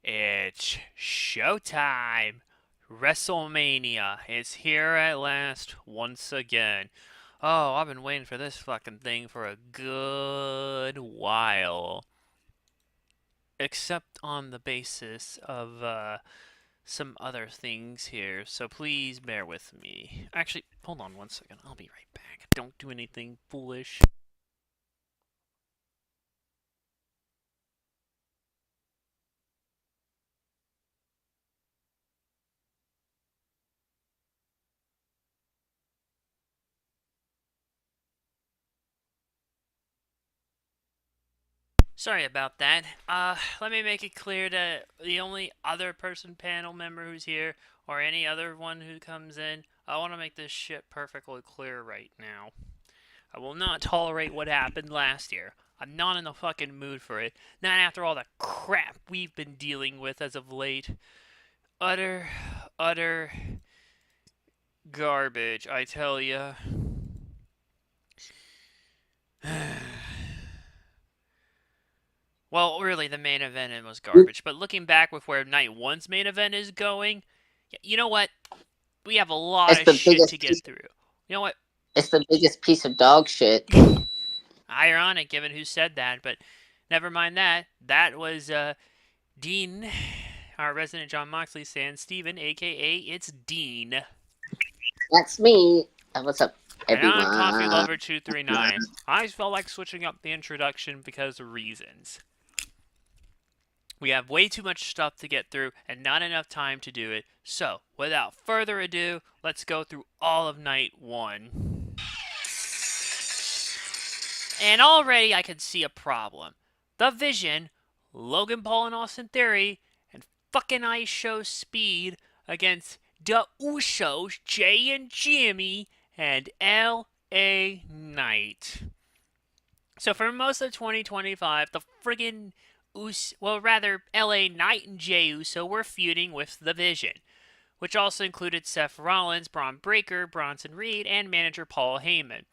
It's showtime! WrestleMania is here at last once again. Oh, I've been waiting for this fucking thing for a good while. Except on the basis of, some other things here, so please bear with me. Actually, hold on one second. I'll be right back. Don't do anything foolish. Sorry about that. Let me make it clear that the only other panel member who's here, or any other one who comes in, I want to make this shit perfectly clear right now. I will not tolerate what happened last year. I'm not in the fucking mood for it. Not after all the crap we've been dealing with as of late. Utter, utter garbage, I tell ya. Well, really, the main event was garbage. But looking back with where Night 1's main event is going, you know what? We have a lot It's of the shit to biggest get piece. through. You know what? It's the biggest piece of dog shit. Ironic, given who said that, but never mind that. That was Dean, our resident John Moxley, saying Steven, aka it's Dean. That's me. What's up, And I'm Coffee everyone? Lover 239. I felt like switching up the introduction because of reasons. We have way too much stuff to get through and not enough time to do it. So, without further ado, let's go through all of Night 1. And already I can see a problem. The Vision, Logan Paul and Austin Theory, and fucking Ice Show Speed against the Usos, Jay and Jimmy, and L.A. Knight. So for most of 2025, the friggin' LA Knight and Jey Uso were feuding with The Vision, which also included Seth Rollins, Braun Breaker, Bronson Reed, and manager Paul Heyman.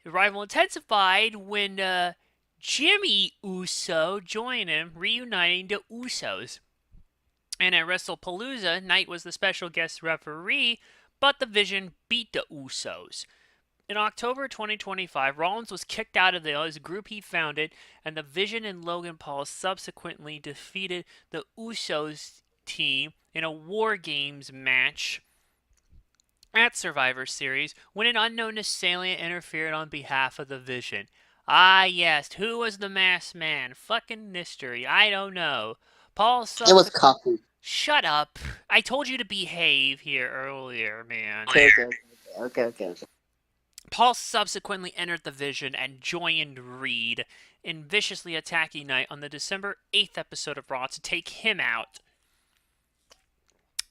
The rival intensified when Jimmy Uso joined him, reuniting the Usos. And at WrestlePalooza, Knight was the special guest referee, but The Vision beat the Usos. In October 2025, Rollins was kicked out of the group he founded, and The Vision and Logan Paul subsequently defeated the Usos team in a War Games match at Survivor Series when an unknown assailant interfered on behalf of The Vision. Ah, yes, who was the masked man? Fucking mystery, I don't know. Paul It was subsequently. coffee. Shut up. I told you to behave here earlier, man. Okay. Paul subsequently entered the Vision and joined Reed in viciously attacking Knight on the December 8th episode of Raw to take him out.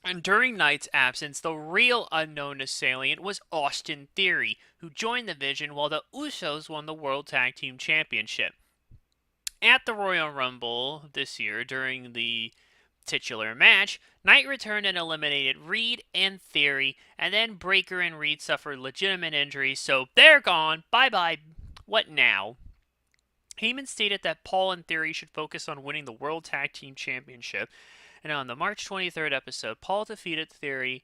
And during Knight's absence, the real unknown assailant was Austin Theory, who joined the Vision while the Usos won the World Tag Team Championship. At the Royal Rumble this year, during the titular match, Knight returned and eliminated Reed and Theory, and then Breaker and Reed suffered legitimate injuries, so they're gone. Bye bye. What now? Heyman stated that Paul and Theory should focus on winning the World Tag Team Championship, and on the March 23rd episode, Paul and Theory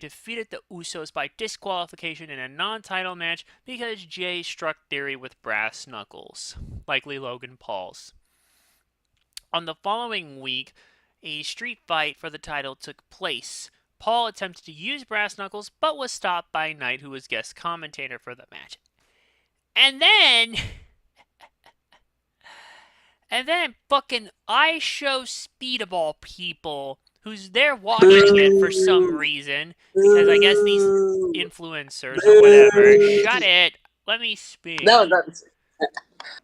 defeated the Usos by disqualification in a non-title match because Jay struck Theory with brass knuckles, likely Logan Paul's. On the following week, a street fight for the title took place. Paul attempted to use brass knuckles, but was stopped by Knight, who was guest commentator for the match. And then fucking I Show Speedball people who's there watching it for some reason, because I guess these influencers or whatever. Shut it. Let me speak. No, that's.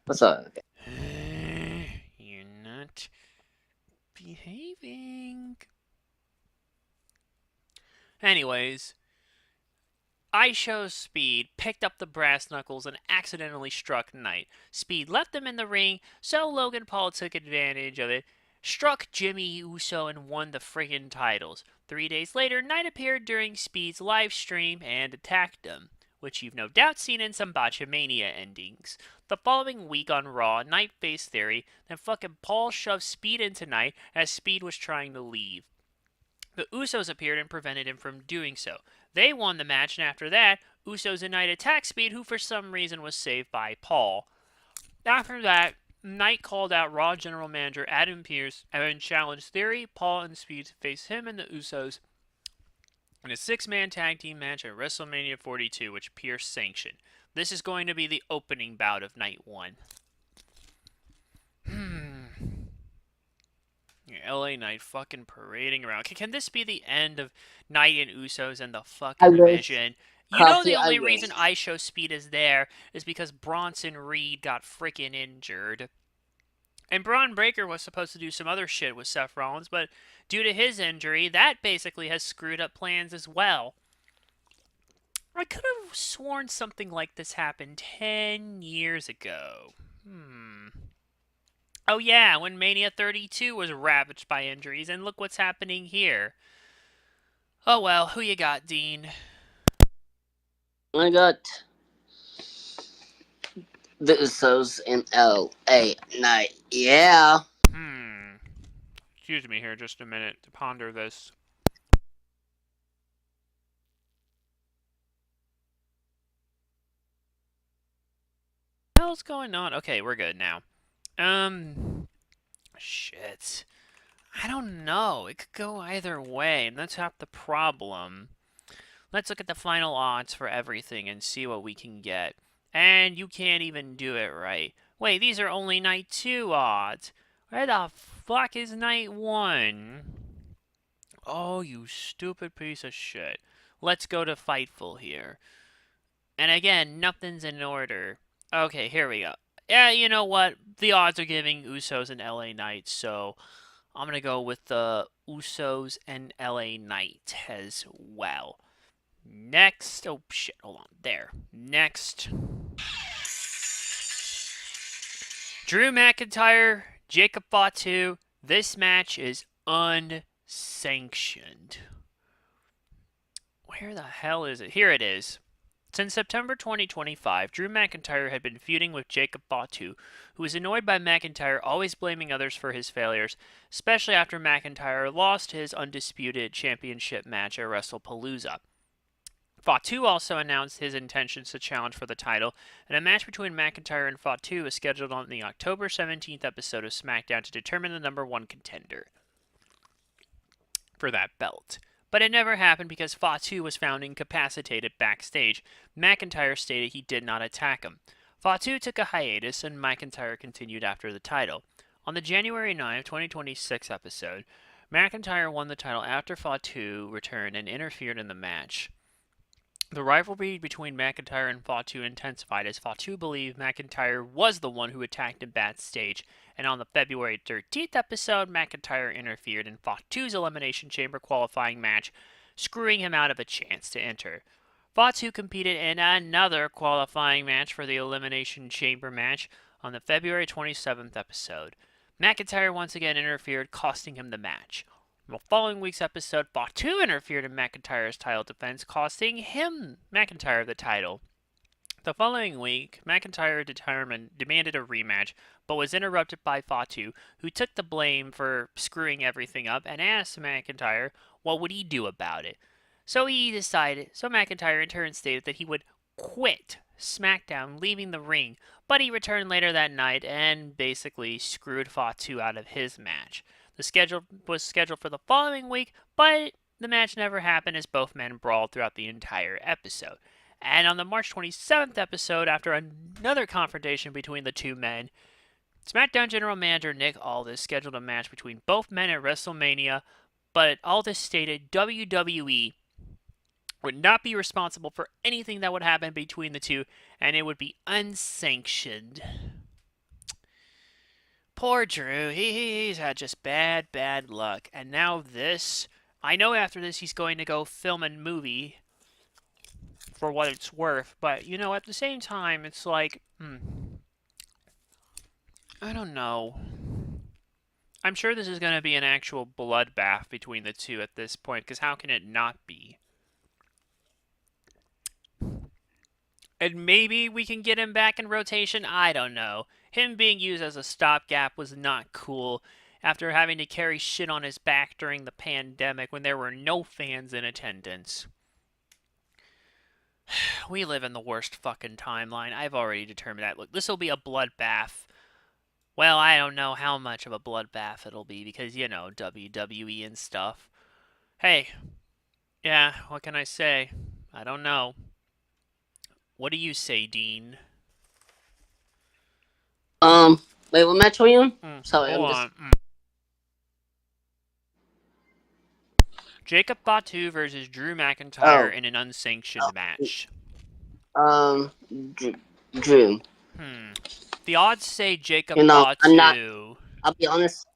What's up? You're not behaving. Anyways, I Show Speed picked up the brass knuckles and accidentally struck Knight. Speed left him in the ring, so Logan Paul took advantage of it, struck Jimmy Uso, and won the friggin' titles. 3 days later, Knight appeared during Speed's live stream and attacked him, which you've no doubt seen in some Botchamania endings. The following week on Raw, Knight faced Theory, then fucking Paul shoved Speed into Knight as Speed was trying to leave. The Usos appeared and prevented him from doing so. They won the match, and after that, Usos and Knight attacked Speed, who for some reason was saved by Paul. After that, Knight called out Raw General Manager Adam Pearce and challenged Theory, Paul, and Speed to face him and the Usos in a six-man tag team match at WrestleMania 42, which Pearce sanctioned. This is going to be the opening bout of Night 1. LA Knight fucking parading around. Can this be the end of Knight and Usos and the I fucking wish. division? You know Coffee, the I only wish. reason I Show Speed is there is because Bronson Reed got freaking injured. And Braun Breaker was supposed to do some other shit with Seth Rollins, but due to his injury, that basically has screwed up plans as well. I could have sworn something like this happened 10 years ago. Oh yeah, when Mania 32 was ravaged by injuries, and look what's happening here. Oh well, who you got, Dean? I got the Usos in LA Knight. Yeah. Excuse me here just a minute to ponder this. What the hell's going on? Okay, we're good now. Shit. I don't know. It could go either way, and that's half the problem. Let's look at the final odds for everything and see what we can get. And you can't even do it right. Wait, these are only Night 2 odds. Where the fuck is Night 1? Oh, you stupid piece of shit. Let's go to Fightful here. And again, nothing's in order. Okay, here we go. Yeah, you know what? The odds are giving Usos and LA Knight, so I'm going to go with the Usos and LA Knight as well. Next. Oh, shit. Hold on. There. Next. Drew McIntyre, Jacob Fatu. This match is unsanctioned. Where the hell is it? Here it is. Since September 2025, Drew McIntyre had been feuding with Jacob Fatu, who was annoyed by McIntyre always blaming others for his failures, especially after McIntyre lost his undisputed championship match at WrestlePalooza. Fatu also announced his intentions to challenge for the title, and a match between McIntyre and Fatu is scheduled on the October 17th episode of SmackDown to determine the number one contender for that belt. But it never happened because Fatu was found incapacitated backstage. McIntyre stated he did not attack him. Fatu took a hiatus, and McIntyre continued after the title. On the January 9, 2026 episode, McIntyre won the title after Fatu returned and interfered in the match. The rivalry between McIntyre and Fatu intensified as Fatu believed McIntyre was the one who attacked him backstage, and on the February 13th episode, McIntyre interfered in Fatu's Elimination Chamber qualifying match, screwing him out of a chance to enter. Fatu competed in another qualifying match for the Elimination Chamber match on the February 27th episode. McIntyre once again interfered, costing him the match. The following week's episode, Fatu interfered in McIntyre's title defense, costing him, McIntyre, the title. The following week, McIntyre demanded a rematch, but was interrupted by Fatu, who took the blame for screwing everything up and asked McIntyre what would he do about it. So McIntyre in turn stated that he would quit SmackDown, leaving the ring, but he returned later that night and basically screwed Fatu out of his match. The schedule was scheduled for the following week, but the match never happened as both men brawled throughout the entire episode. And on the March 27th episode, after another confrontation between the two men, SmackDown General Manager Nick Aldis scheduled a match between both men at WrestleMania, but Aldis stated WWE would not be responsible for anything that would happen between the two, and it would be unsanctioned. Poor Drew, he's had just bad luck. And now this, I know after this he's going to go film a movie for what it's worth, but, you know, at the same time, it's like, I don't know. I'm sure this is going to be an actual bloodbath between the two at this point, because how can it not be? And maybe we can get him back in rotation. I don't know. Him being used as a stopgap was not cool after having to carry shit on his back during the pandemic when there were no fans in attendance. We live in the worst fucking timeline. I've already determined that. Look, this will be a bloodbath. Well, I don't know how much of a bloodbath it'll be because, you know, WWE and stuff. Hey, yeah, what can I say? I don't know. What do you say, Dean? Wait, what match are we on? Sorry, Hold I'm just. on. Jacob Fatu versus Drew McIntyre Oh, in an unsanctioned oh match. um, Drew. Drew. The odds say Jacob You know, I'm not. Fatu. I'll be honest.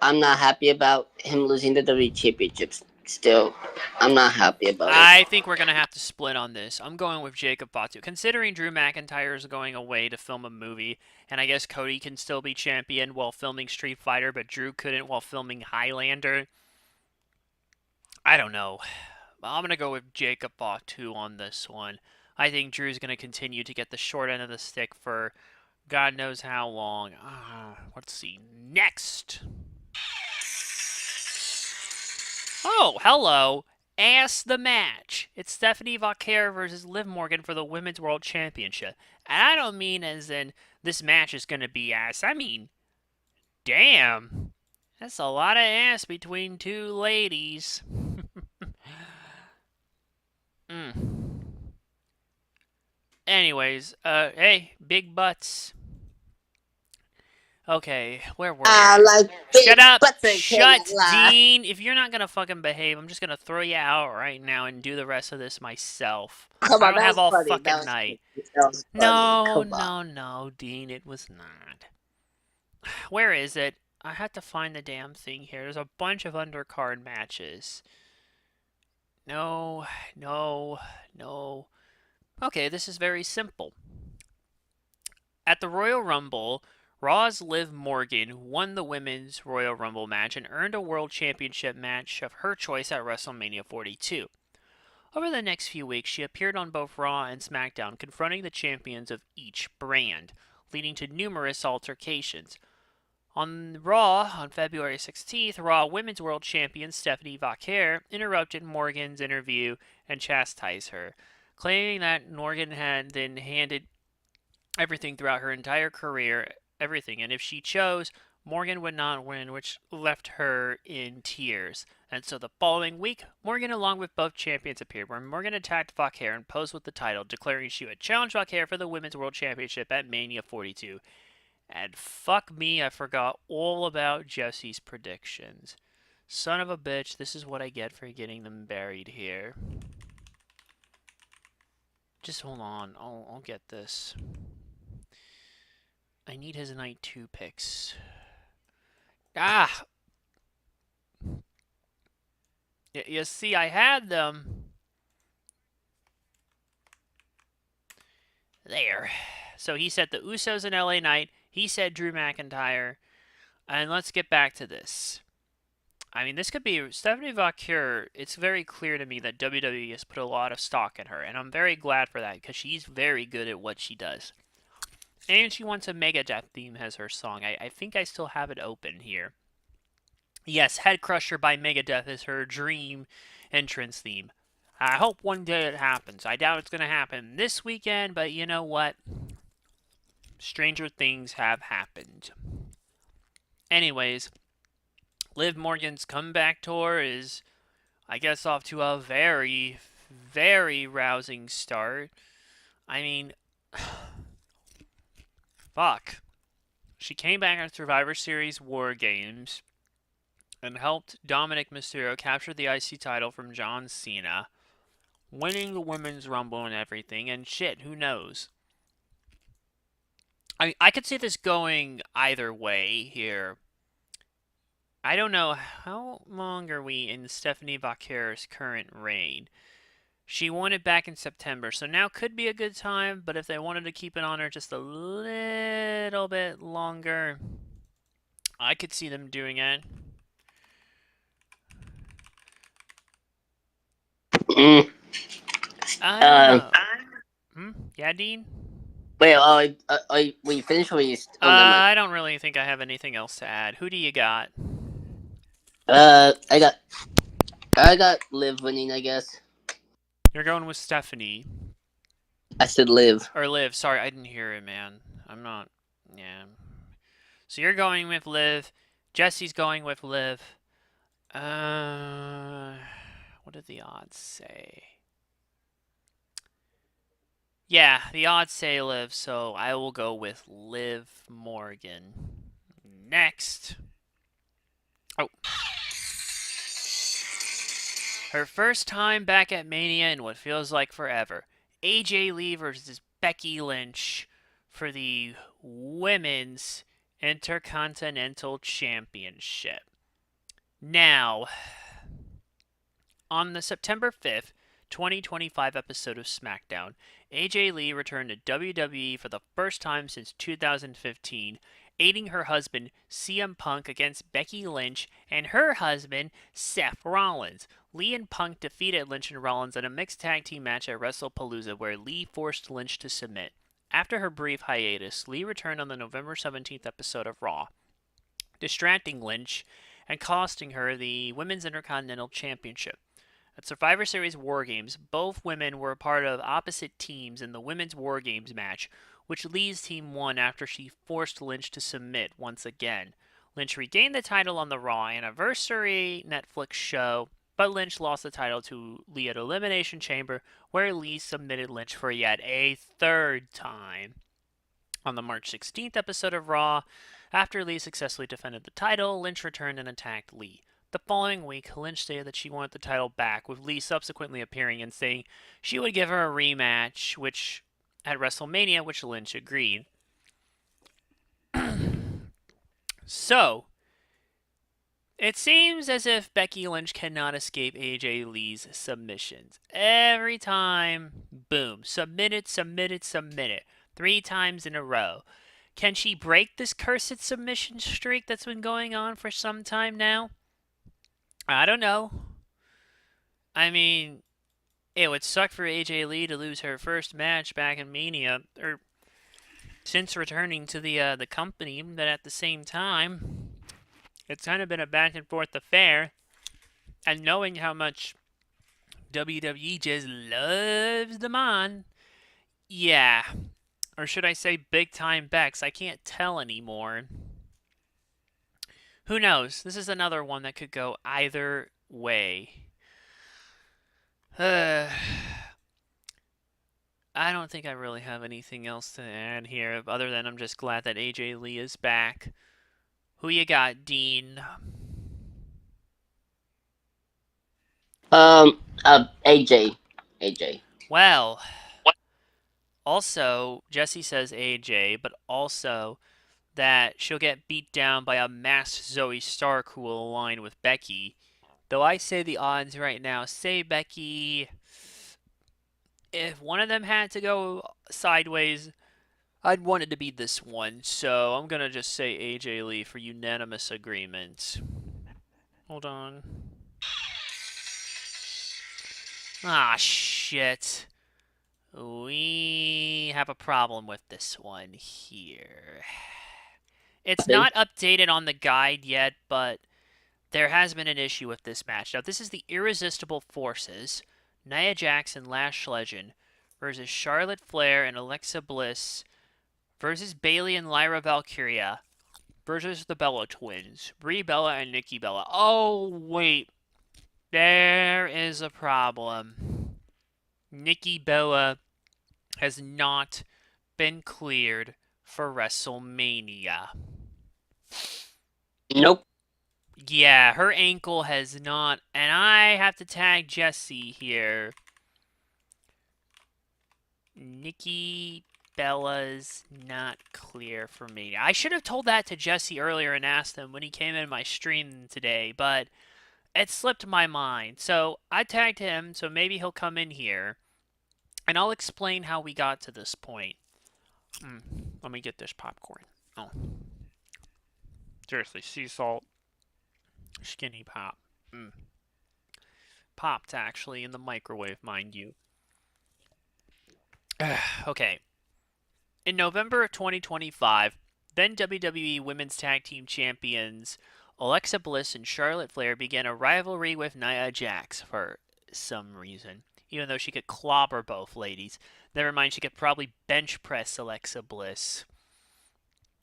I'm not happy about him losing the WWE championships. Still, I'm not happy about it. I think we're going to have to split on this. I'm going with Jacob Fatu. Considering Drew McIntyre is going away to film a movie, and I guess Cody can still be champion while filming Street Fighter, but Drew couldn't while filming Highlander. I don't know. I'm going to go with Jacob Fatu on this one. I think Drew's going to continue to get the short end of the stick for God knows how long. Let's see. Next. Oh, hello. Ass the match. It's Stephanie Vauquer versus Liv Morgan for the Women's World Championship. And I don't mean as in this match is going to be ass. I mean, damn. That's a lot of ass between two ladies. Anyways, hey, big butts. Okay, where were I we? like Shut big up! butts and can't Shut, lie. Dean! If you're not gonna fucking behave, I'm just gonna throw you out right now and do the rest of this myself. Come I on, don't that have was all funny. That fucking was funny. night. That was funny. No, Come on. no, no, Dean, it was not. Where is it? I had to find the damn thing here. There's a bunch of undercard matches. No, no, no. Okay, this is very simple. At the Royal Rumble, Raw's Liv Morgan won the Women's Royal Rumble match and earned a World Championship match of her choice at WrestleMania 42. Over the next few weeks, she appeared on both Raw and SmackDown, confronting the champions of each brand, leading to numerous altercations. On Raw, on February 16th, Raw Women's World Champion Stephanie Vauquer interrupted Morgan's interview and chastised her, claiming that Morgan had then handed everything throughout her entire career, everything. And if she chose, Morgan would not win, which left her in tears. And so the following week, Morgan, along with both champions, appeared, where Morgan attacked Vauquer and posed with the title, declaring she would challenge Vauquer for the Women's World Championship at Mania 42. And fuck me, I forgot all about Jesse's predictions. Son of a bitch, this is what I get for getting them buried here. Just hold on, I'll get this. I need his night 2 picks. Ah! You see, I had them. There. So he said the Usos and LA Knight. He said Drew McIntyre. And let's get back to this. I mean, this could be Stephanie Vauquer. It's very clear to me that WWE has put a lot of stock in her, and I'm very glad for that because she's very good at what she does. And she wants a Megadeth theme as her song. I think I still have it open here. Yes, Head Crusher by Megadeth is her dream entrance theme. I hope one day it happens. I doubt it's going to happen this weekend, but you know what? Stranger things have happened. Anyways, Liv Morgan's comeback tour is, I guess, off to a very, very rousing start. I mean, fuck. She came back on Survivor Series War Games and helped Dominic Mysterio capture the IC title from John Cena, winning the Women's Rumble and everything, and shit, who knows? I could see this going either way here. I don't know, how long are we in Stephanie Vauquer's current reign? She won it back in September, so now could be a good time, but if they wanted to keep it on her just a little bit longer, I could see them doing it. Mm. I don't know. Yeah, Dean? Wait, we finished with... Oh, never mind. I don't really think I have anything else to add. Who do you got? Uh, I got... I got Liv winning, I guess. You're going with Stephanie. I said Liv. Or Liv. Sorry, I didn't hear it, man. I'm not... Yeah. So you're going with Liv. Jesse's going with Liv. What did the odds say? Yeah, the odds say Liv, so I will go with Liv Morgan. Next. Oh. Her first time back at Mania in what feels like forever. AJ Lee versus Becky Lynch for the Women's Intercontinental Championship. Now, on the September 5th, 2025 episode of SmackDown, AJ Lee returned to WWE for the first time since 2015, aiding her husband CM Punk against Becky Lynch and her husband Seth Rollins. Lee and Punk defeated Lynch and Rollins in a mixed tag team match at WrestlePalooza where Lee forced Lynch to submit. After her brief hiatus, Lee returned on the November 17th episode of Raw, distracting Lynch and costing her the Women's Intercontinental Championship. At Survivor Series War Games, both women were a part of opposite teams in the Women's War Games match, which Lee's team won after she forced Lynch to submit once again. Lynch regained the title on the Raw Anniversary Netflix show, but Lynch lost the title to Lee at Elimination Chamber, where Lee submitted Lynch for yet a third time. On the March 16th episode of Raw, after Lee successfully defended the title, Lynch returned and attacked Lee. The following week, Lynch stated that she wanted the title back, with Lee subsequently appearing and saying she would give her a rematch, which at WrestleMania, which Lynch agreed. So, it seems as if Becky Lynch cannot escape AJ Lee's submissions. Every time, boom, submitted, 3 times in a row. Can she break this cursed submission streak that's been going on for some time now? I don't know. I mean, it would suck for AJ Lee to lose her first match back in Mania, or since returning to the company, but at the same time, it's kind of been a back and forth affair. And knowing how much WWE just loves the man, yeah. Or should I say big time Bex? I can't tell anymore. Who knows? This is another one that could go either way. I don't think I really have anything else to add here, other than I'm just glad that AJ Lee is back. Who you got, Dean? AJ. AJ. Well, also, Jesse says AJ, but also that she'll get beat down by a masked Zoe Stark who will align with Becky. Though I say the odds right now say Becky. If one of them had to go sideways, I'd want it to be this one. So I'm going to just say AJ Lee for unanimous agreement. Hold on. Ah, shit. We have a problem with this one here. It's not updated on the guide yet, but there has been an issue with this match. Now, this is the Irresistible Forces, Nia Jax and Lash Legend versus Charlotte Flair and Alexa Bliss versus Bayley and Lyra Valkyria versus the Bella Twins, Brie Bella and Nikki Bella. Oh, wait. There is a problem. Nikki Bella has not been cleared for WrestleMania. Nope. Yeah, her ankle has not, and I have to tag Jesse here. Nikki Bella's not clear for me. I should have told that to Jesse earlier and asked him when he came in my stream today, but it slipped my mind. So I tagged him, so maybe he'll come in here, and I'll explain how we got to this point. Let me get this popcorn. Oh. Seriously, sea salt. Skinny pop. Popped, actually, in the microwave, mind you. Okay. In November of 2025, then WWE Women's Tag Team Champions Alexa Bliss and Charlotte Flair began a rivalry with Nia Jax for some reason. Even though she could clobber both ladies. Never mind, she could probably bench press Alexa Bliss.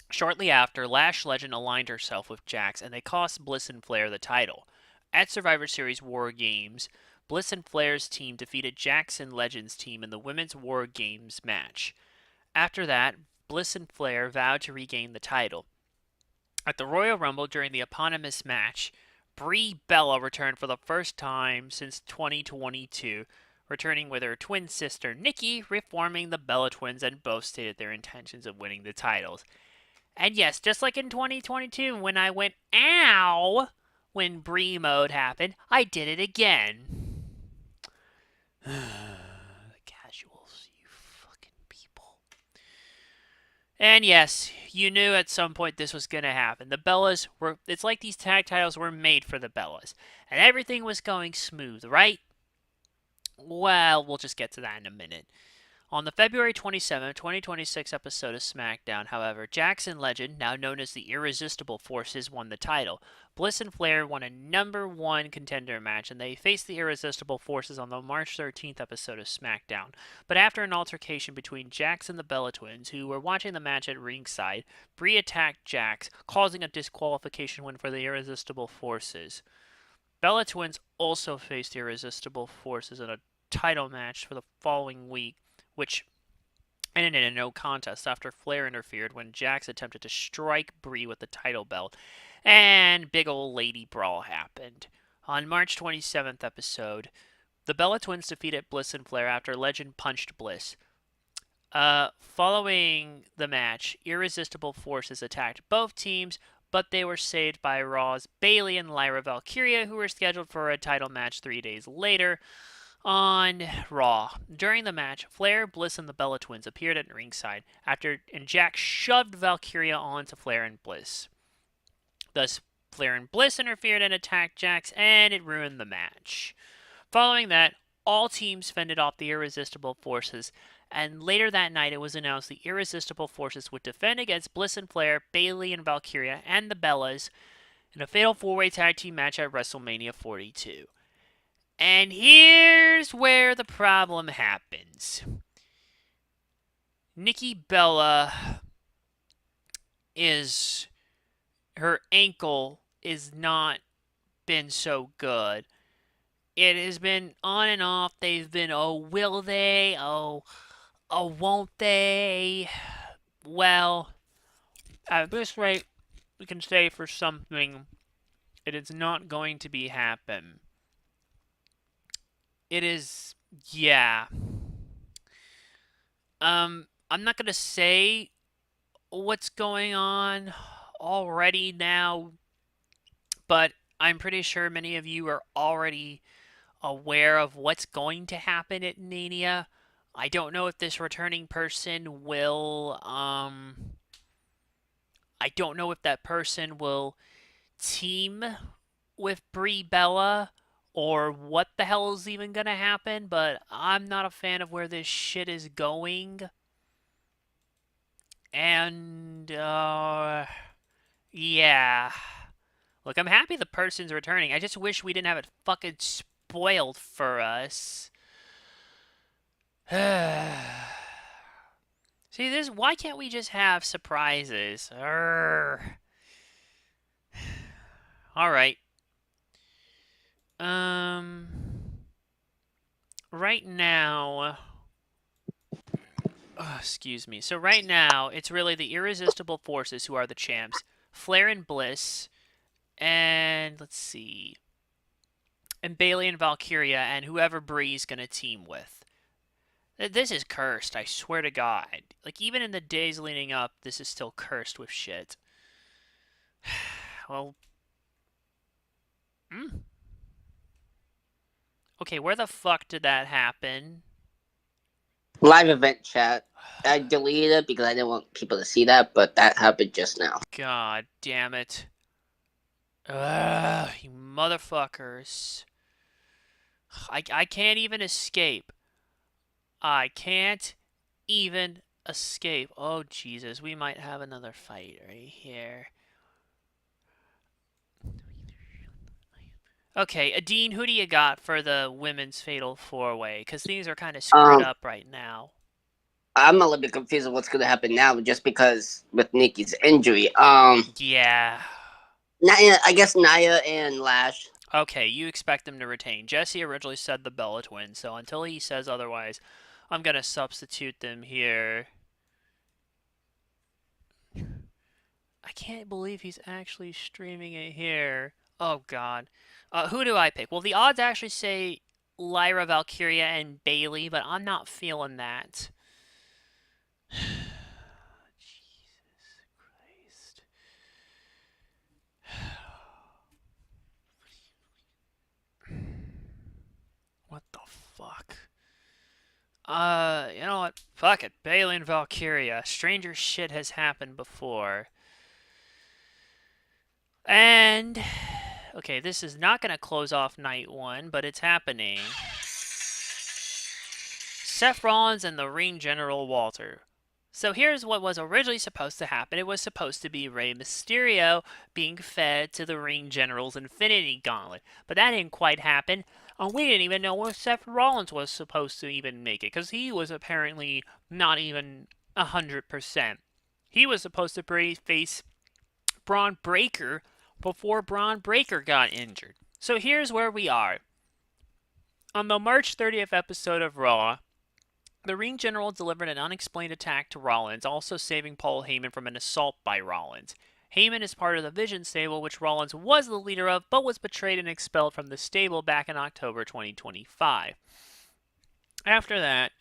Shortly after, Lash Legend aligned herself with Jax, and they cost Bliss and Flair the title. At Survivor Series War Games, Bliss and Flair's team defeated Jax and Legend's team in the Women's War Games match. After that, Bliss and Flair vowed to regain the title. At the Royal Rumble during the eponymous match, Brie Bella returned for the first time since 2022, returning with her twin sister Nikki, reforming the Bella Twins, and both stated their intentions of winning the titles. And yes, just like in 2022, when I went ow when Brie mode happened, I did it again. The casuals, you fucking people. And yes, you knew at some point this was going to happen. The Bellas were, it's like these tag titles were made for the Bellas. And everything was going smooth, right? Well, we'll just get to that in a minute. On the February 27, 2026 episode of SmackDown, however, Jax and Legend, now known as the Irresistible Forces, won the title. Bliss and Flair won a number one contender match, and they faced the Irresistible Forces on the March 13th episode of SmackDown. But after an altercation between Jax and the Bella Twins, who were watching the match at ringside, Brie attacked Jax, causing a disqualification win for the Irresistible Forces. Bella Twins also faced the Irresistible Forces in a title match for the following week, which ended in a no contest after Flair interfered when Jax attempted to strike Brie with the title belt, and big old lady brawl happened. On March 27th episode, the Bella Twins defeated Bliss and Flair after Legend punched Bliss. Following the match, Irresistible Forces attacked both teams, but they were saved by Raw's Bayley and Lyra Valkyria, who were scheduled for a title match 3 days later on Raw. During the match, Flair, Bliss, and the Bella Twins appeared at ringside and Jax shoved Valkyria onto Flair and Bliss. Thus, Flair and Bliss interfered and attacked Jax, and it ruined the match. Following that, all teams fended off the Irresistible Forces, and later that night it was announced the Irresistible Forces would defend against Bliss and Flair, Bayley and Valkyria, and the Bellas in a fatal four-way tag team match at WrestleMania 42. And here's where the problem happens. Nikki Bella her ankle is not been so good. It has been on and off. They've been, oh, will they? Oh, won't they? Well, at this rate, we can say for something, it is not going to be happen. It is, yeah. I'm not gonna say what's going on already now, but I'm pretty sure many of you are already aware of what's going to happen at Mania. I don't know if this returning person will, I don't know if that person will team with Brie Bella or what the hell is even gonna happen, but I'm not a fan of where this shit is going. And, yeah. Look, I'm happy the person's returning. I just wish we didn't have it fucking spoiled for us. See, why can't we just have surprises? Alright. Right now... excuse me. So right now, it's really the Irresistible Forces who are the champs. Flair and Bliss, and let's see, and Bayley and Valkyria, and whoever Brie's gonna team with. This is cursed, I swear to God. Like, even in the days leading up, this is still cursed with shit. Well... Okay, where the fuck did that happen? Live event chat. I deleted it because I didn't want people to see that, but that happened just now. God damn it. Ugh, you motherfuckers. I can't even escape. I can't even escape. Oh, Jesus. We might have another fight right here. Okay, Adine, who do you got for the women's fatal four-way? Because things are kind of screwed Um, up right now. I'm a little bit confused on what's going to happen now, just because with Nikki's injury. Yeah. Nia, I guess Nia and Lash. Okay, you expect them to retain. Jesse originally said the Bella Twins, so until he says otherwise, I'm going to substitute them here. I can't believe he's actually streaming it here. Oh, God. Who do I pick? Well, the odds actually say Lyra, Valkyria, and Bailey, but I'm not feeling that. Jesus Christ. What the fuck? You know what? Fuck it. Bailey and Valkyria. Stranger shit has happened before. And okay, this is not going to close off night one, but it's happening. Seth Rollins and the Ring General Walter. So here's what was originally supposed to happen. It was supposed to be Rey Mysterio being fed to the Ring General's Infinity Gauntlet. But that didn't quite happen. We didn't even know if Seth Rollins was supposed to even make it, because he was apparently not even 100%. He was supposed to face Braun Breaker before Braun Breaker got injured. So here's where we are. On the March 30th episode of Raw, the Ring General delivered an unexplained attack to Rollins, also saving Paul Heyman from an assault by Rollins. Heyman is part of the Vision stable, which Rollins was the leader of, but was betrayed and expelled from the stable back in October 2025. After that,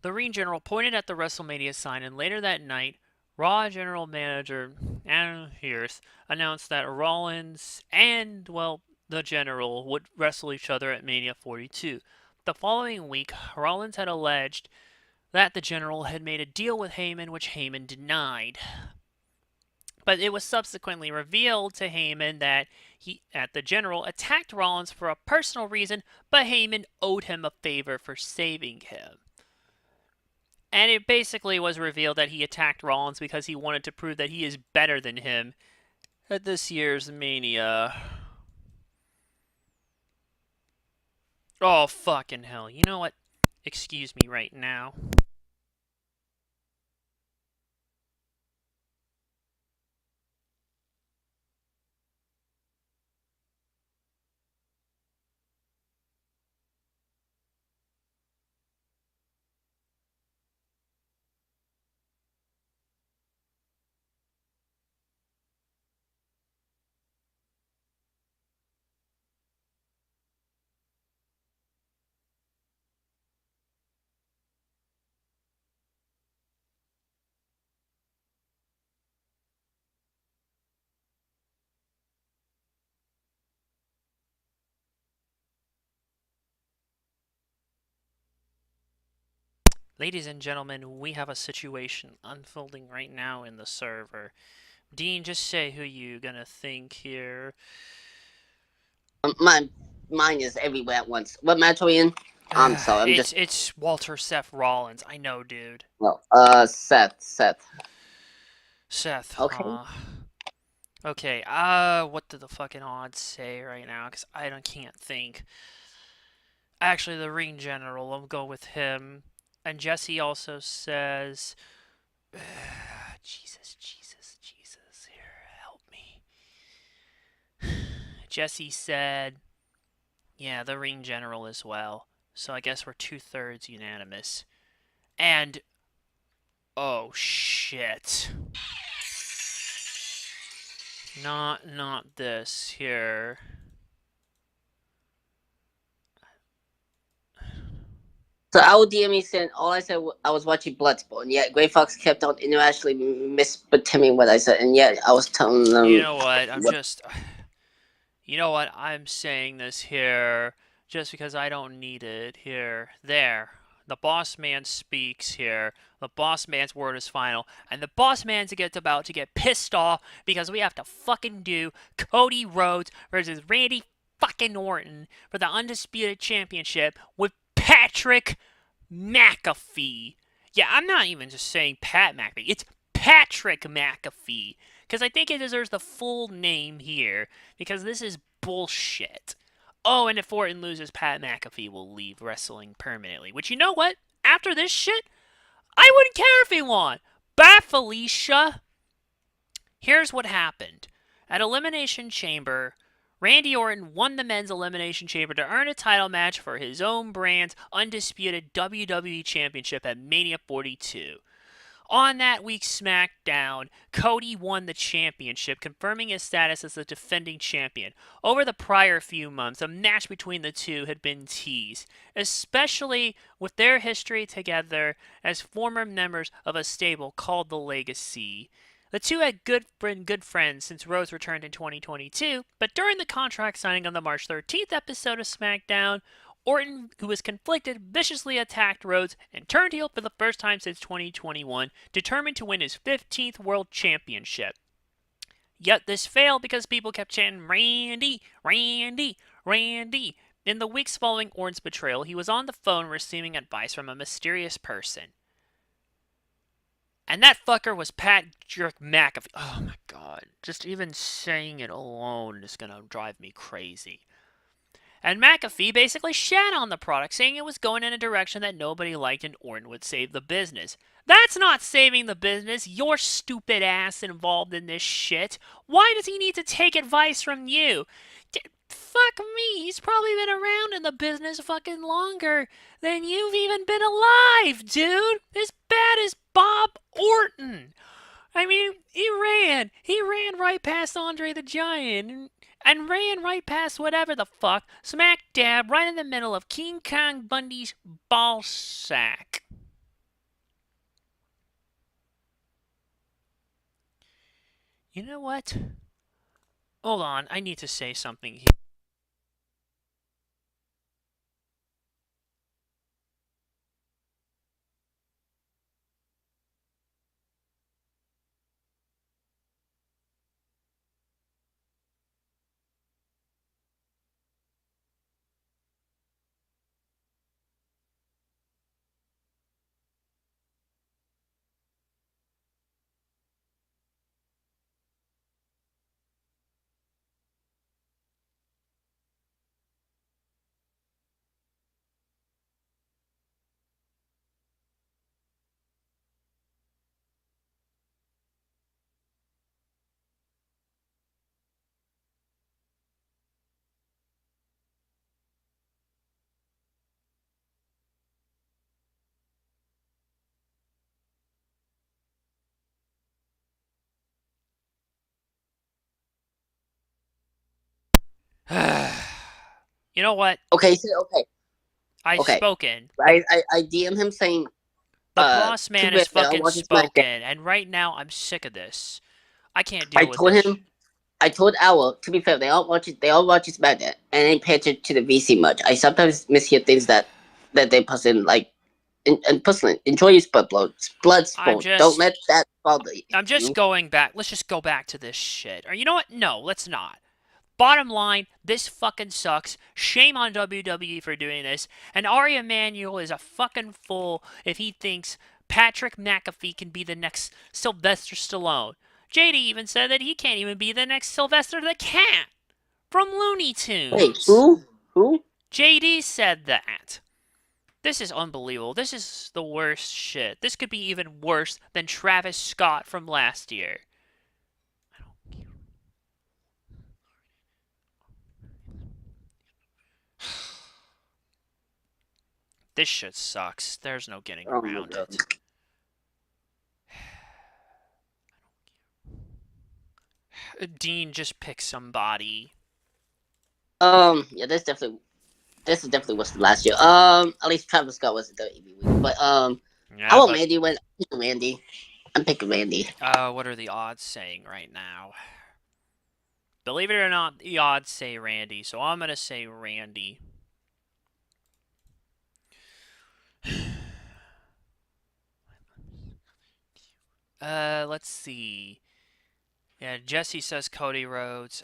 the Ring General pointed at the WrestleMania sign, and later that night, Raw General Manager Adam Pearce announced that Rollins and, well, the General would wrestle each other at Mania 42. The following week, Rollins had alleged that the General had made a deal with Heyman, which Heyman denied. But it was subsequently revealed to Heyman that the General attacked Rollins for a personal reason, but Heyman owed him a favor for saving him. And it basically was revealed that he attacked Rollins because he wanted to prove that he is better than him at this year's Mania. Oh, fucking hell. You know what? Excuse me right now. Ladies and gentlemen, we have a situation unfolding right now in the server. Dean, just say who you gonna think here. Mine is everywhere at once. What match are we in? I'm sorry. I'm just. It's Walter Seth Rollins. I know, dude. Well, Seth. Seth, Okay. huh? Okay, what do the fucking odds say right now? Because can't think. Actually, the Ring General, I'll go with him. And Jesse also says, Jesus, here, help me. Jesse said, yeah, the Ring General as well. So I guess we're 2/3 unanimous. And, oh shit. Not this here. So I would DM me saying all I said I was watching Bloodsport, and yet Gray Fox kept on actually mispertaining what I said, and yet I was telling them. You know what? You know what? I'm saying this here just because I don't need it here. There. The boss man speaks here. The boss man's word is final. And the boss man's about to get pissed off because we have to fucking do Cody Rhodes versus Randy fucking Orton for the Undisputed Championship with Patrick McAfee. Yeah, I'm not even just saying Pat McAfee. It's Patrick McAfee. Because I think it deserves the full name here. Because this is bullshit. Oh, and if Orton loses, Pat McAfee will leave wrestling permanently. Which, you know what? After this shit, I wouldn't care if he won. Bye, Felicia. Here's what happened. At Elimination Chamber, Randy Orton won the men's Elimination Chamber to earn a title match for his own brand's undisputed WWE Championship at Mania 42. On that week's SmackDown, Cody won the championship, confirming his status as the defending champion. Over the prior few months, a match between the two had been teased, especially with their history together as former members of a stable called the Legacy. The two had been good friends since Rose returned in 2022, but during the contract signing on the March 13th episode of SmackDown, Orton, who was conflicted, viciously attacked Rhodes and turned heel for the first time since 2021, determined to win his 15th World Championship. Yet this failed because people kept chanting, Randy, Randy, Randy. In the weeks following Orton's betrayal, he was on the phone receiving advice from a mysterious person. And that fucker was Pat Jerk McAfee. Oh my god. Just even saying it alone is gonna drive me crazy. And McAfee basically shat on the product, saying it was going in a direction that nobody liked and Orton would save the business. That's not saving the business. Your stupid ass involved in this shit. Why does he need to take advice from you? Fuck me. He's probably been around in the business fucking longer than you've even been alive, dude. As bad as Bob Orton. I mean, he ran right past Andre the Giant and ran right past whatever the fuck, smack dab right in the middle of King Kong Bundy's ball sack. You know what? Hold on, I need to say something here. You know what? Okay, so, I've okay. spoken. I DM him saying, The boss to man be has fair, I'm fucking watching SmackDown. spoken, and right now I'm sick of this. I can't I deal with told this. him, I told Owl, to be fair, they all watch SmackDown and they pay attention to the VC much. I sometimes mishear things that they post in, like, and personally, enjoy your blood I'm sport. Don't just let that bother I'm just you. going back. Let's just go back to this shit. Or you know what? No, let's not. Bottom line, this fucking sucks. Shame on WWE for doing this. And Ari Emanuel is a fucking fool if he thinks Patrick McAfee can be the next Sylvester Stallone. JD even said that he can't even be the next Sylvester the Cat from Looney Wait, Tunes. who? Who? JD said that. This is unbelievable. This is the worst shit. This could be even worse than Travis Scott from last year. This shit sucks. There's no getting Oh my around god. it. Dean, just pick somebody. Yeah, this is definitely was last year. At least Travis Scott was the WWE. But Yeah, how about but Mandy? When Randy, I'm picking Randy. what are the odds saying right now? Believe it or not, the odds say Randy, so I'm gonna say Randy. Let's see. Yeah, Jesse says Cody Rhodes.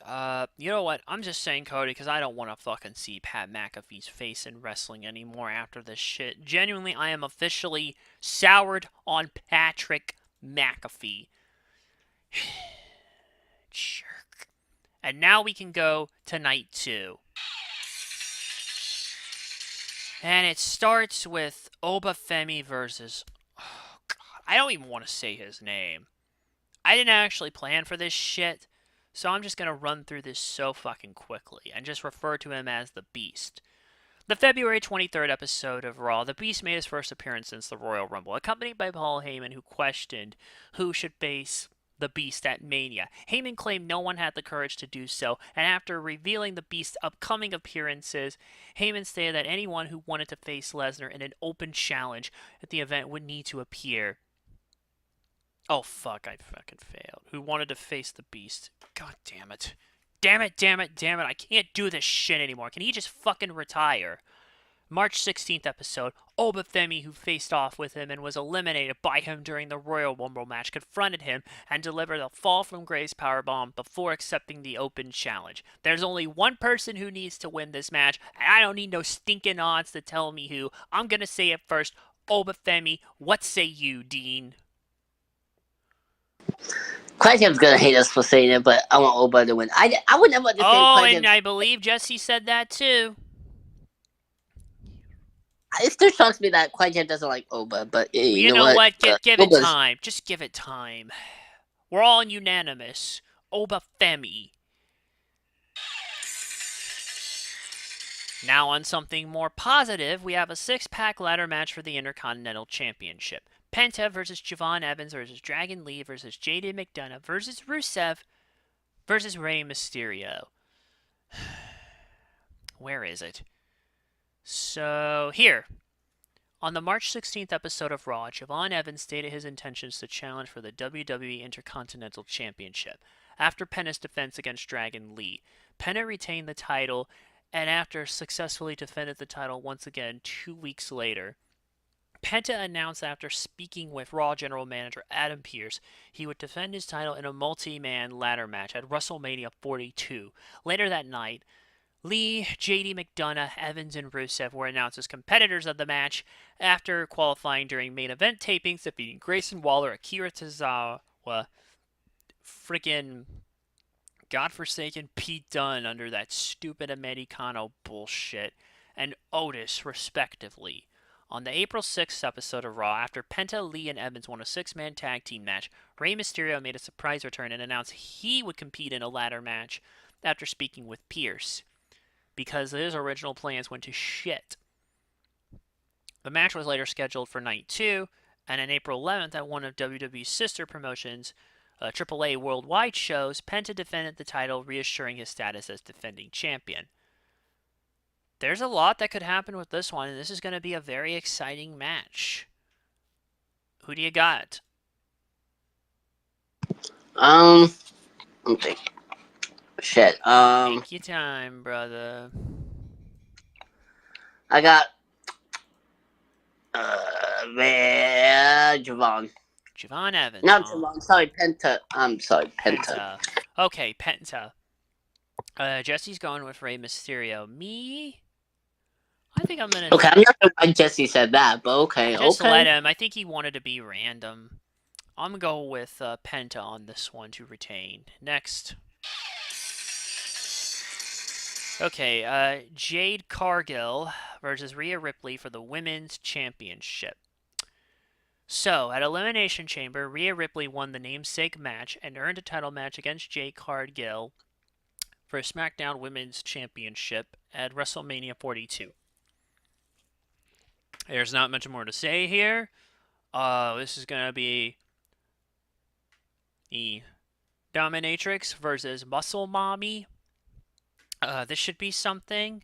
You know what? I'm just saying Cody because I don't want to fucking see Pat McAfee's face in wrestling anymore after this shit. Genuinely, I am officially soured on Patrick McAfee. Jerk. And now we can go to night 2. And it starts with Obafemi versus... Oh, God. I don't even want to say his name. I didn't actually plan for this shit, so I'm just going to run through this so fucking quickly and just refer to him as the Beast. The February 23rd episode of Raw, the Beast made his first appearance since the Royal Rumble, accompanied by Paul Heyman, who questioned who should face the Beast at Mania. Heyman claimed no one had the courage to do so, and after revealing the Beast's upcoming appearances, Heyman stated that anyone who wanted to face Lesnar in an open challenge at the event would need to appear. Oh, fuck, I fucking failed. Who wanted to face the Beast? God damn it. Damn it, damn it, damn it. I can't do this shit anymore. Can he just fucking retire? March 16th episode, Obafemi, who faced off with him and was eliminated by him during the Royal Rumble match, confronted him and delivered a fall from grace powerbomb before accepting the open challenge. There's only one person who needs to win this match, and I don't need no stinking odds to tell me who. I'm gonna say it first. Obafemi, what say you, Dean? Quackham's gonna hate us for saying it, but I want Oba to win. I would never understand Oh, Quackham's. and I believe Jesse said that too. It still shocks me that Quackham doesn't like Oba, but You know what? Give it Oba's... time. Just give it time. We're all unanimous. Obafemi. Now on something more positive, we have a 6-pack ladder match for the Intercontinental Championship. Penta versus Javon Evans versus Dragon Lee versus JD McDonough versus Rusev versus Rey Mysterio. Where is it? So, here. On the March 16th episode of Raw, Javon Evans stated his intentions to challenge for the WWE Intercontinental Championship. After Penta's defense against Dragon Lee, Penta retained the title, and after successfully defended the title once again 2 weeks later, Penta announced after speaking with Raw General Manager Adam Pearce he would defend his title in a multi-man ladder match at WrestleMania 42. Later that night, Lee, JD McDonough, Evans, and Rusev were announced as competitors of the match after qualifying during main event tapings, defeating Grayson Waller, Akira Tozawa, freaking godforsaken Pete Dunne under that stupid Americano bullshit, and Otis, respectively. On the April 6th episode of Raw, after Penta, Lee, and Evans won a 6-man tag team match, Rey Mysterio made a surprise return and announced he would compete in a ladder match after speaking with Pearce, because his original plans went to shit. The match was later scheduled for night 2, and on April 11th at one of WWE's sister promotions, AAA Worldwide shows, Penta defended the title, reassuring his status as defending champion. There's a lot that could happen with this one, and this is going to be a very exciting match. Who do you got? Okay. Shit. Take your time, brother. I got Javon. Javon Evans. Not Javon. Sorry, Penta. I'm sorry, Penta. Okay, Penta. Jesse's going with Rey Mysterio. Me? I think I'm gonna. Okay, I'm not sure why Jesse said that, but okay. Just okay. let him. I think he wanted to be random. I'm gonna go with Penta on this one to retain. Next. Okay, Jade Cargill versus Rhea Ripley for the Women's Championship. So, at Elimination Chamber, Rhea Ripley won the namesake match and earned a title match against Jade Cargill for a SmackDown Women's Championship at WrestleMania 42. There's not much more to say here. This is going to be the Dominatrix versus Muscle Mommy. This should be something.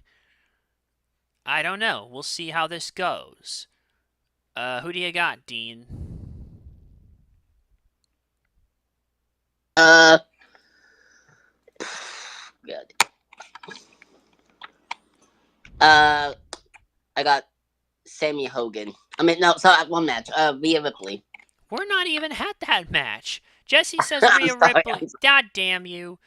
I don't know. We'll see how this goes. Who do you got, Dean? God. I got Sammy Hogan. I mean, no, sorry, one match. Rhea Ripley. We're not even at that match. Jesse says I'm Rhea sorry. Ripley. God damn you.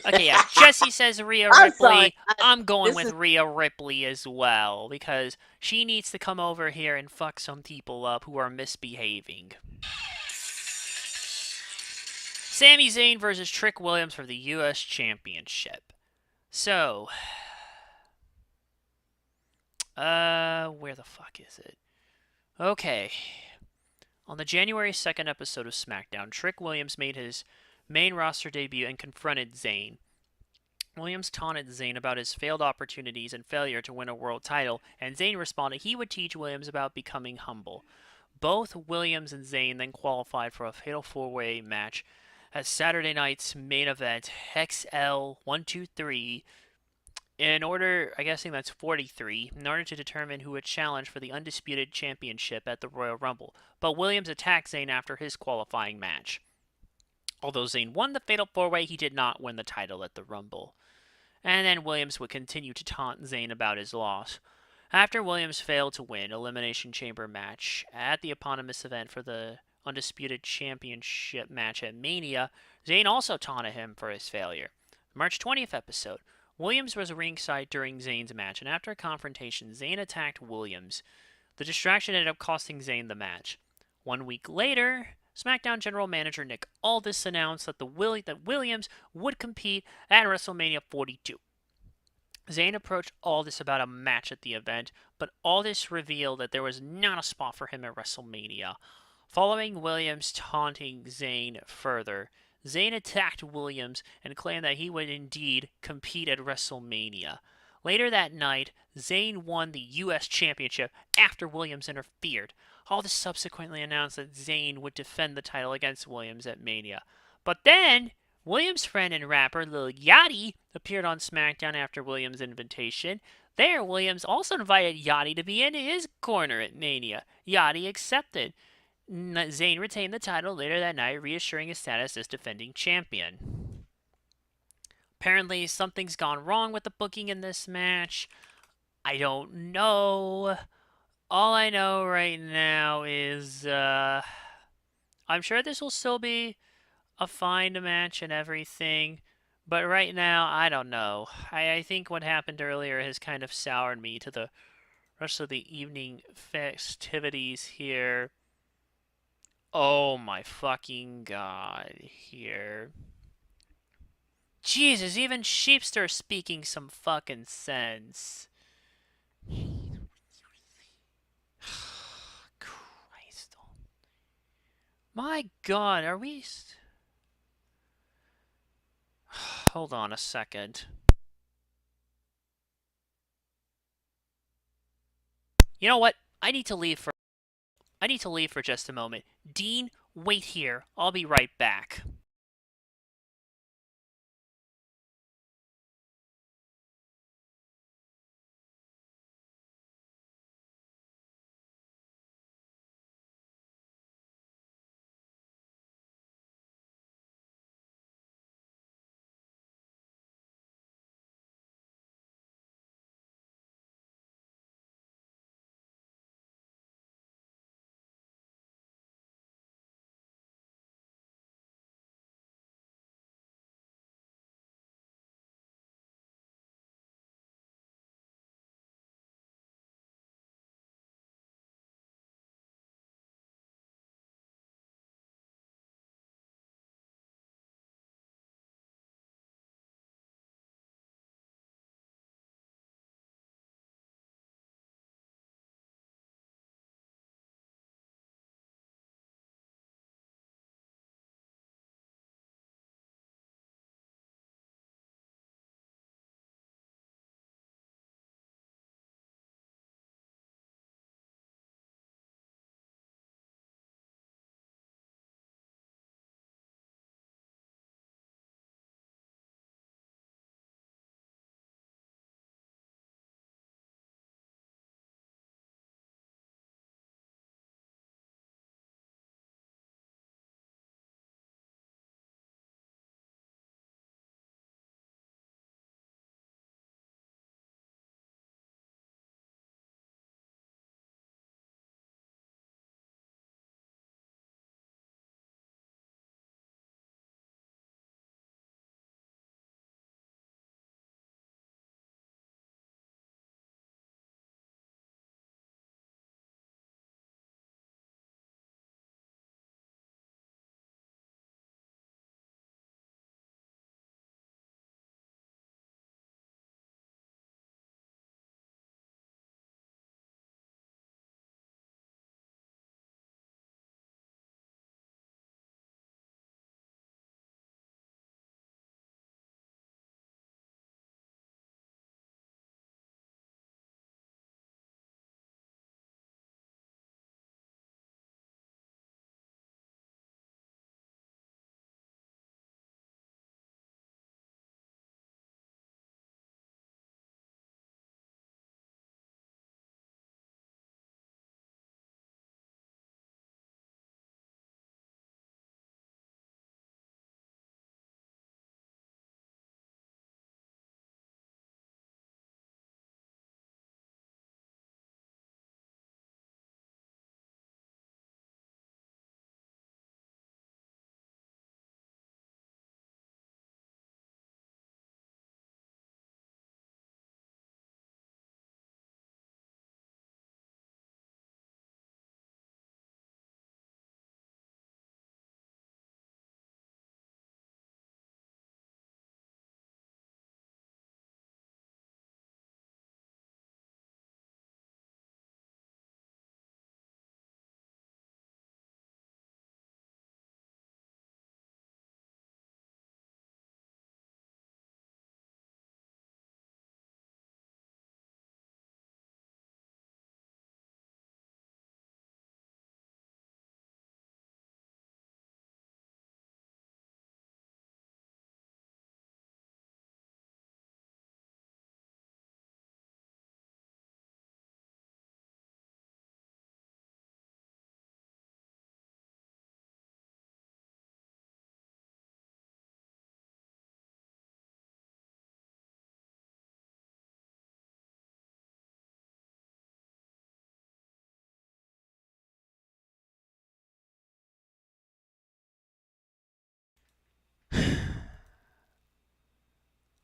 Okay, yeah. Jesse says Rhea I'm sorry. Ripley. I'm going This with is Rhea Ripley as well because she needs to come over here and fuck some people up who are misbehaving. Sami Zayn versus Trick Williams for the U.S. Championship. So, where the fuck is it? Okay. On the January 2nd episode of SmackDown, Trick Williams made his main roster debut and confronted Zayn. Williams taunted Zayn about his failed opportunities and failure to win a world title, and Zayn responded he would teach Williams about becoming humble. Both Williams and Zayn then qualified for a fatal four-way match at Saturday night's main event, XL 123, in order, I guess that's 43, in order to determine who would challenge for the undisputed championship at the Royal Rumble. But Williams attacked Zayn after his qualifying match. Although Zayn won the fatal four-way, he did not win the title at the Rumble. And then Williams would continue to taunt Zayn about his loss. After Williams failed to win Elimination Chamber match at the eponymous event for the Undisputed Championship match at Mania, Zayn also taunted him for his failure. March 20th episode, Williams was ringside during Zayn's match, and after a confrontation, Zayn attacked Williams. The distraction ended up costing Zayn the match. 1 week later, SmackDown General Manager Nick Aldis announced that Williams would compete at WrestleMania 42. Zayn approached Aldis about a match at the event, but Aldis revealed that there was not a spot for him at WrestleMania. Following Williams taunting Zayn further, Zayn attacked Williams and claimed that he would indeed compete at WrestleMania. Later that night, Zayn won the U.S. Championship after Williams interfered. Aldis subsequently announced that Zayn would defend the title against Williams at Mania. But then, Williams' friend and rapper Lil Yachty appeared on SmackDown after Williams' invitation. There, Williams also invited Yachty to be in his corner at Mania. Yachty accepted. Zayn retained the title later that night, reassuring his status as defending champion. Apparently, something's gone wrong with the booking in this match. I don't know. All I know right now is, I'm sure this will still be a fine match and everything, but right now, I don't know. I think what happened earlier has kind of soured me to the rest of the evening festivities here. Oh my fucking god, here. Jesus, even Sheepster speaking some fucking sense. Christ. My god, are we... Hold on a second. You know what? I need to leave for just a moment. Dean, wait here. I'll be right back.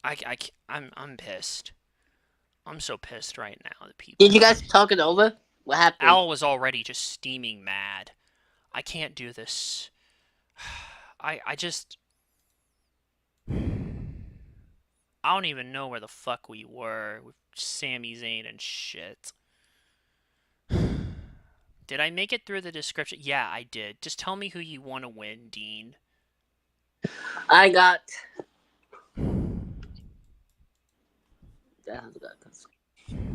I'm pissed. I'm so pissed right now that people. Did you guys talk it over? What happened? Al was already just steaming mad. I can't do this. I just. I don't even know where the fuck we were with Sami Zayn and shit. Did I make it through the description? Yeah, I did. Just tell me who you want to win, Dean. I got.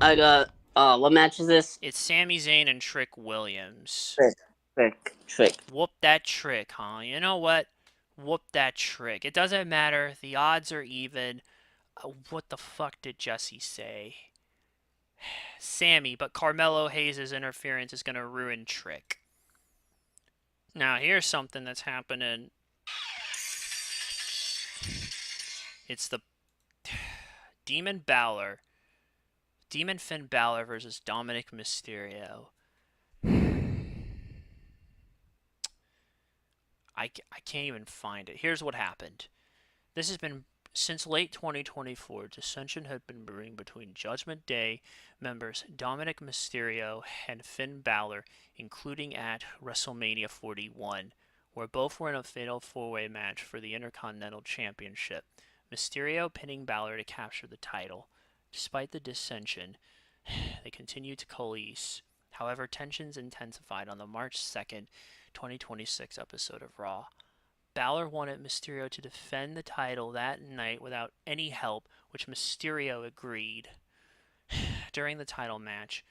I got. What match is this? It's Sami Zayn and Trick Williams. Trick. Whoop that trick, huh? You know what? Whoop that trick. It doesn't matter. The odds are even. What the fuck did Jesse say? Sammy, but Carmelo Hayes' interference is going to ruin Trick. Now, here's something that's happening. It's the Demon Finn Balor versus Dominic Mysterio. I can't even find it. Here's what happened. This has been since late 2024. Dissension had been brewing between Judgment Day members Dominic Mysterio and Finn Balor, including at WrestleMania 41, where both were in a fatal four-way match for the Intercontinental Championship. Mysterio pinning Balor to capture the title. Despite the dissension, they continued to coalesce. However, tensions intensified on the March 2nd, 2026 episode of Raw. Balor wanted Mysterio to defend the title that night without any help, which Mysterio agreed. During the title match,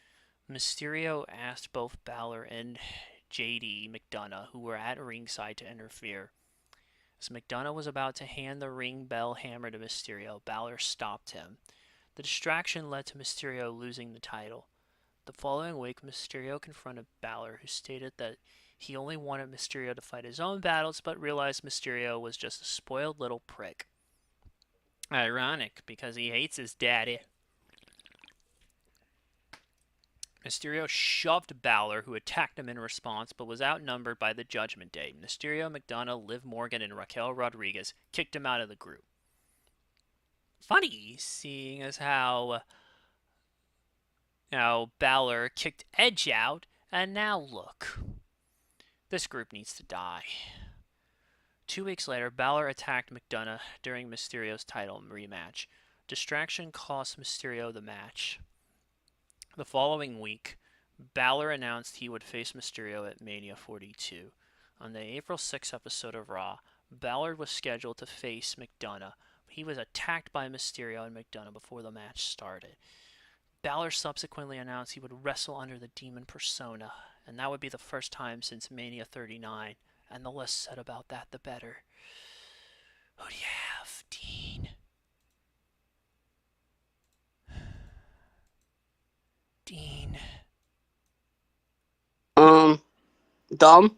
Mysterio asked both Balor and JD McDonough, who were at ringside, to interfere. As McDonough was about to hand the ring bell hammer to Mysterio, Balor stopped him. The distraction led to Mysterio losing the title. The following week, Mysterio confronted Balor, who stated that he only wanted Mysterio to fight his own battles, but realized Mysterio was just a spoiled little prick. Ironic, because he hates his daddy. Mysterio shoved Balor, who attacked him in response, but was outnumbered by the Judgment Day. Mysterio, McDonough, Liv Morgan, and Raquel Rodriguez kicked him out of the group. Funny, seeing as how Balor kicked Edge out, and now look. This group needs to die. 2 weeks later, Balor attacked McDonough during Mysterio's title rematch. Distraction cost Mysterio the match. The following week, Balor announced he would face Mysterio at Mania 42. On the April 6th episode of Raw, Balor was scheduled to face McDonough. He was attacked by Mysterio and McDonough before the match started. Balor subsequently announced he would wrestle under the Demon persona, and that would be the first time since Mania 39, and the less said about that, the better. Who do you have, Dean? Dean. Dom?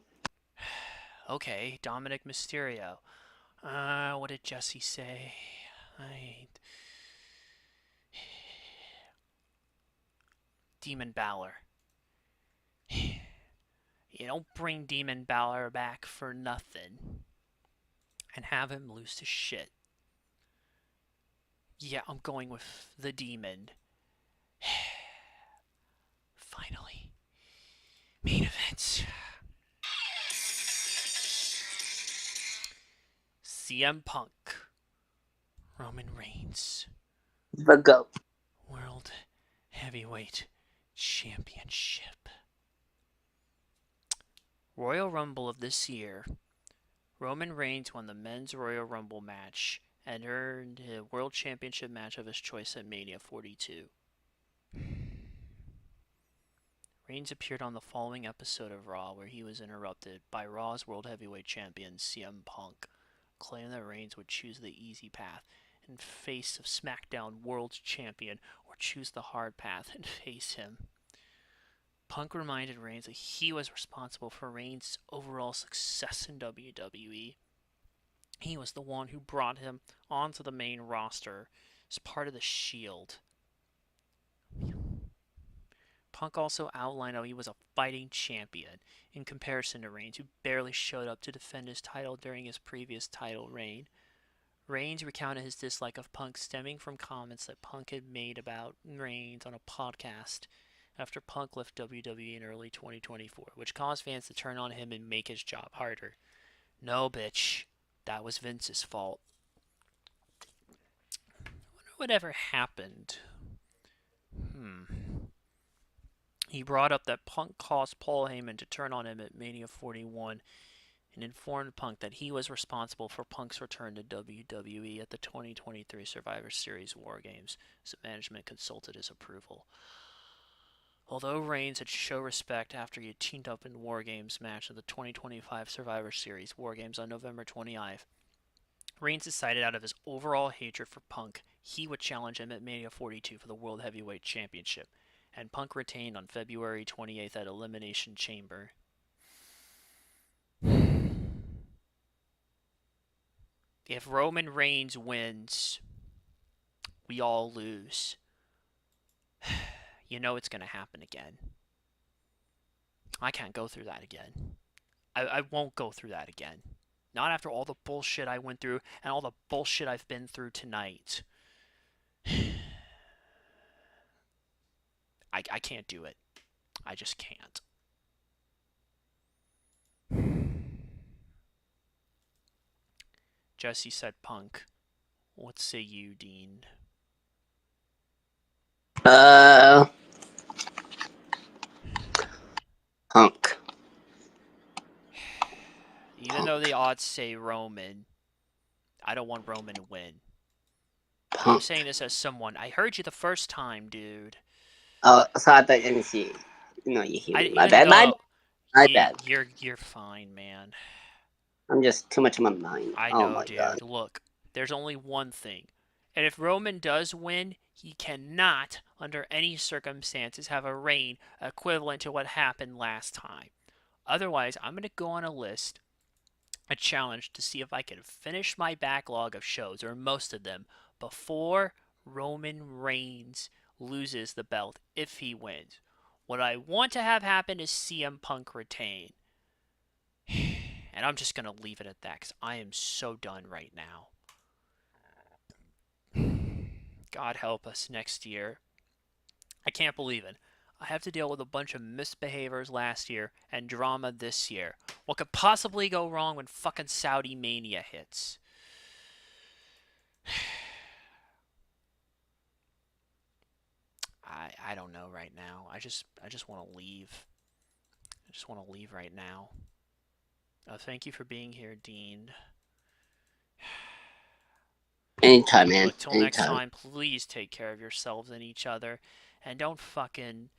Okay, Dominic Mysterio. What did Jesse say? Demon Balor. You don't bring Demon Balor back for nothing and have him lose to shit. Yeah, I'm going with the Demon. Finally. Main event. CM Punk. Roman Reigns. The GOAT. World Heavyweight Championship. Royal Rumble of this year. Roman Reigns won the Men's Royal Rumble match and earned a World Championship match of his choice at Mania 42. Reigns appeared on the following episode of Raw, where he was interrupted by Raw's World Heavyweight Champion CM Punk, claiming that Reigns would choose the easy path and face of SmackDown World Champion, or choose the hard path and face him. Punk reminded Reigns that he was responsible for Reigns' overall success in WWE. He was the one who brought him onto the main roster as part of the Shield. Punk also outlined how he was a fighting champion in comparison to Reigns, who barely showed up to defend his title during his previous title reign. Reigns recounted his dislike of Punk stemming from comments that Punk had made about Reigns on a podcast after Punk left WWE in early 2024, which caused fans to turn on him and make his job harder. No, bitch. That was Vince's fault. I wonder whatever happened. He brought up that Punk caused Paul Heyman to turn on him at Mania 41 and informed Punk that he was responsible for Punk's return to WWE at the 2023 Survivor Series War Games, so management consulted his approval. Although Reigns had shown respect after he had teamed up in War Games match of the 2025 Survivor Series War Games on November 29th, Reigns decided out of his overall hatred for Punk, he would challenge him at Mania 42 for the World Heavyweight Championship, and Punk retained on February 28th at Elimination Chamber. If Roman Reigns wins, we all lose. You know it's going to happen again. I can't go through that again. I won't go through that again. Not after all the bullshit I went through and all the bullshit I've been through tonight. I can't do it. I just can't. Jesse said Punk. What say you, Dean? Punk. Even though the odds say Roman, I don't want Roman to win. Punk. I'm saying this as someone. I heard you the first time, dude. Oh, so I thought, let me see. No, you hear me. My No, bad. no, My bad. You're fine, man. I'm just too much in my mind. I Oh know, my dude. god. Look, there's only one thing. And if Roman does win, he cannot, under any circumstances, have a reign equivalent to what happened last time. Otherwise, I'm going to go on a list, a challenge to see if I can finish my backlog of shows, or most of them, before Roman Reigns loses the belt if he wins. What I want to have happen is CM Punk retain. And I'm just going to leave it at that because I am so done right now. God help us next year. I can't believe it. I have to deal with a bunch of misbehaviors last year and drama this year. What could possibly go wrong when fucking Saudi Mania hits? I don't know right now. I just want to leave. I just want to leave right now. Thank you for being here, Dean. Anytime, man. Look, till next time, please take care of yourselves and each other. And don't fucking...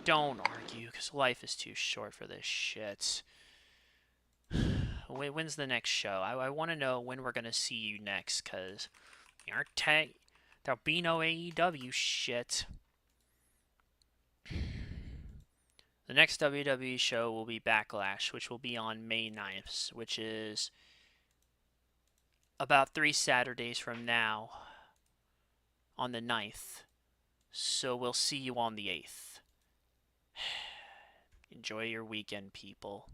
Don't argue, because life is too short for this shit. When's the next show? I want to know when we're going to see you next, because there'll be no AEW shit. The next WWE show will be Backlash, which will be on May 9th, which is about 3 Saturdays from now, on the 9th. So we'll see you on the 8th. Enjoy your weekend, people.